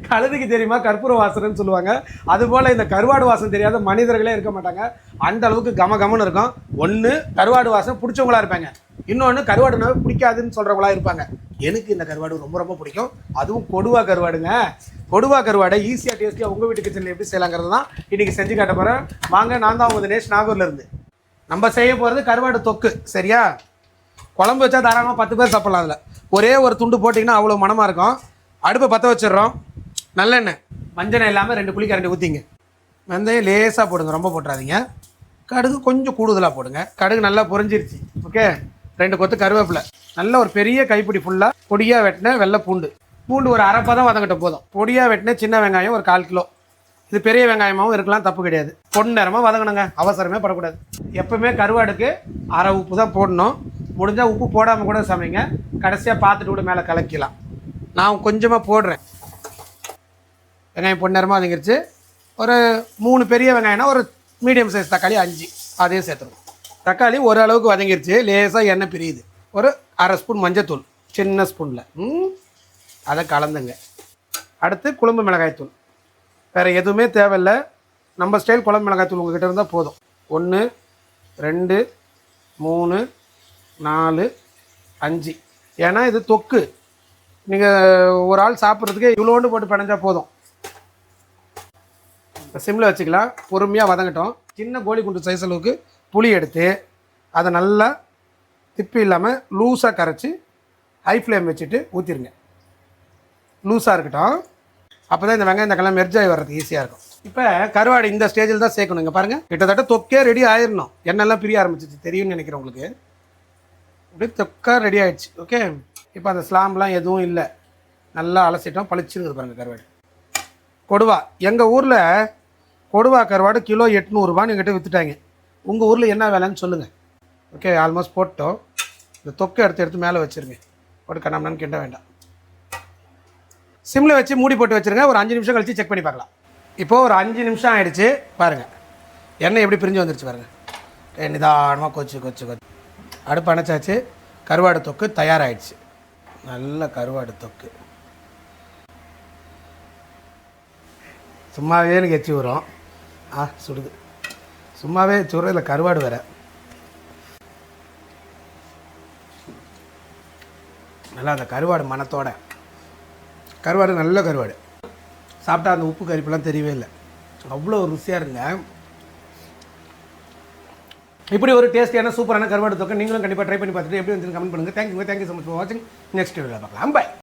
கழுதைக்கு தெரியுமா கற்பூர வாசனைன்னு சொல்லுவாங்க. அதுபோல் இந்த கருவாடு வாசனை தெரியாத மனிதர்களே இருக்க மாட்டாங்க. அந்த அளவுக்கு கமன்னு இருக்கும். ஒன்று கருவாடு வாசனை பிடிச்சவங்களா இருப்பாங்க, இன்னொன்று கருவாடுனாவே பிடிக்காதுன்னு சொல்கிறவங்களா இருப்பாங்க. எனக்கு இந்த கருவாடு ரொம்ப ரொம்ப பிடிக்கும். அதுவும் கொடுவா கருவாடுங்க. கொடுவா கருவாடை ஈஸியாக டேஸ்ட்டியாக உங்கள் வீட்டு கிச்சனில் எப்படி செய்யலாங்கிறது தான் இன்றைக்கி செஞ்சு காட்ட போகிறேன். வாங்க, நான் தான் உங்கள் தினேஷ், நாகூர்லேருந்து. நம்ம செய்ய போகிறது கருவாடு தொக்கு. சரியா? குழம்பு வச்சா தாராளமாக 10 பேர் சாப்பிட்லாம். அதில் ஒரே ஒரு துண்டு போட்டிங்கன்னா அவ்வளோ மனமாக இருக்கும். அடுப்பை பற்ற வச்சிடுறோம். நல்லெண்ணெய், மஞ்சள் இல்லாமல் 2 குழிக்கரண்டி ஊற்றிங்க. வெந்தயம் லேசாக போடுங்க, ரொம்ப போட்டுறாதீங்க. கடுகு கொஞ்சம் கூடுதலாக போடுங்க. கடுகு நல்லா பொரிஞ்சிருச்சு. ஓகே, 2 கொத்து கருவேப்பிலை, நல்ல ஒரு பெரிய கைப்பிடி ஃபுல்லாக பொடியாக வெட்டின வெள்ளை பூண்டு. பூண்டு ஒரு அரைப்பதம் வதங்கிட்ட போதும். பொடியாக வெட்டின சின்ன வெங்காயம் ஒரு 1/4 கிலோ. இது பெரிய வெங்காயமாகவும் இருக்கலாம், தப்பு கிடையாது. பொன்னிறமாக வதங்கணுங்க, அவசரமே படக்கூடாது. எப்பவுமே கருவாடுக்கு அரை உப்பு தான் போடணும். முடிஞ்சால் உப்பு போடாமல் கூட சமைங்க, கடைசியாக பார்த்துட்டு கூட மேலே கலக்கலாம். நான் கொஞ்சமாக போடுறேன். வெங்காயம் பொன்னிறமாக வதங்கிருச்சு. ஒரு 3 பெரிய வெங்காயம்னா ஒரு மீடியம் சைஸ் தக்காளி 5 அதையும் சேர்த்துருவோம். தக்காளி ஓரளவுக்கு வதங்கிருச்சு, லேசாக எண்ணெய் பிரியுது. ஒரு அரை ஸ்பூன் மஞ்சத்தூள், சின்ன ஸ்பூனில் அதை கலந்துங்க. அடுத்து குழம்பு மிளகாய்த்தூள், வேறு எதுவுமே தேவையில்லை. நம்ம ஸ்டைல் குழம்பு மிளகாய்த்தூள் உங்கள்கிட்ட இருந்தால் போதும். 1 2 3 4 5. ஏன்னா இது தொக்கு, நீங்கள் ஒரு ஆள் சாப்பிட்றதுக்கு இவ்வளோண்டு போட்டு பிணைஞ்சால் போதும். சிம்மில் வச்சுக்கலாம், பொறுமையாக வதங்கட்டும். சின்ன கோழி குண்டு சைஸ் அளவுக்கு புளி எடுத்து அதை நல்லா திப்பி இல்லாமல் லூஸாக கரைச்சி ஹை ஃப்ளேம் வச்சுட்டு ஊற்றிடுங்க. லூஸாக இருக்கட்டும், அப்போ தான் இந்த வெங்காயம் இந்த கல்லாம் மெர்ஜாகி வர்றதுக்கு ஈஸியாக இருக்கும். இப்போ கருவாடு இந்த ஸ்டேஜில் தான் சேர்க்கணும். இங்கே பாருங்கள், கிட்டத்தட்ட தொக்கே ரெடி ஆயிடணும். எண்ணெய்லாம் பிரிய ஆரம்பிச்சிச்சு, தெரியும்னு நினைக்கிறேன் உங்களுக்கு. அப்படியே தொக்கா ரெடி ஆகிடுச்சு. ஓகே, இப்போ அந்த ஸ்லாம்லாம் எதுவும் இல்லை, நல்லா அலசிட்டோம். பளிச்சுன்னு பாருங்கள் கருவாடு. கொடுவா, எங்கள் ஊரில் கொடுவா கருவாடு கிலோ 800 ரூபான்னு எங்கிட்ட விற்றுட்டாங்க. உங்கள் ஊரில் என்ன வேலைன்னு சொல்லுங்கள். ஓகே, ஆல்மோஸ்ட் போட்டோம். இந்த தொக்கை எடுத்து மேலே வச்சுருங்க. போட்டு கண்ணாமண்ணு கிண்ட வேண்டாம். சிம்மில் வச்சு மூடி போட்டு வச்சுருங்க. ஒரு 5 நிமிஷம் கழித்து செக் பண்ணி பார்க்கலாம். இப்போது ஒரு 5 நிமிஷம் ஆகிடுச்சு. பாருங்கள், எண்ணெய் எப்படி பிரிஞ்சு வந்துருச்சு பாருங்கள். நிதானமாக கொச்சு அடுப்பு அணைச்சாச்சு. கருவாடு தொக்கு தயாராகிடுச்சு. நல்ல கருவாடு தொக்கு. சும்மாவே எனக்கு எச்சி வரும். சுடுது, சும்மாவே சுடுற. இல்லை கருவாடு வேறு நல்லா அந்த கருவாடு மணத்தோட. கருவாடு நல்ல கருவாடு. சாப்பிட்டா அந்த உப்பு கரிப்பெல்லாம் தெரியவே இல்லை, அவ்வளோ ருசியாக இருங்க. இப்படி ஒரு டேஸ்டியான சூப்பரான கருவாடு தொக்கை நீங்களும் கண்டிப்பாக ட்ரை பண்ணி பார்த்துட்டு எப்படி வந்து கமெண்ட் பண்ணுங்கள். தேங்க்யூ ஸோ மச் ஃபார் வாட்சிங். நெக்ஸ்ட் வீடியோவில் பார்க்கலாம். பை.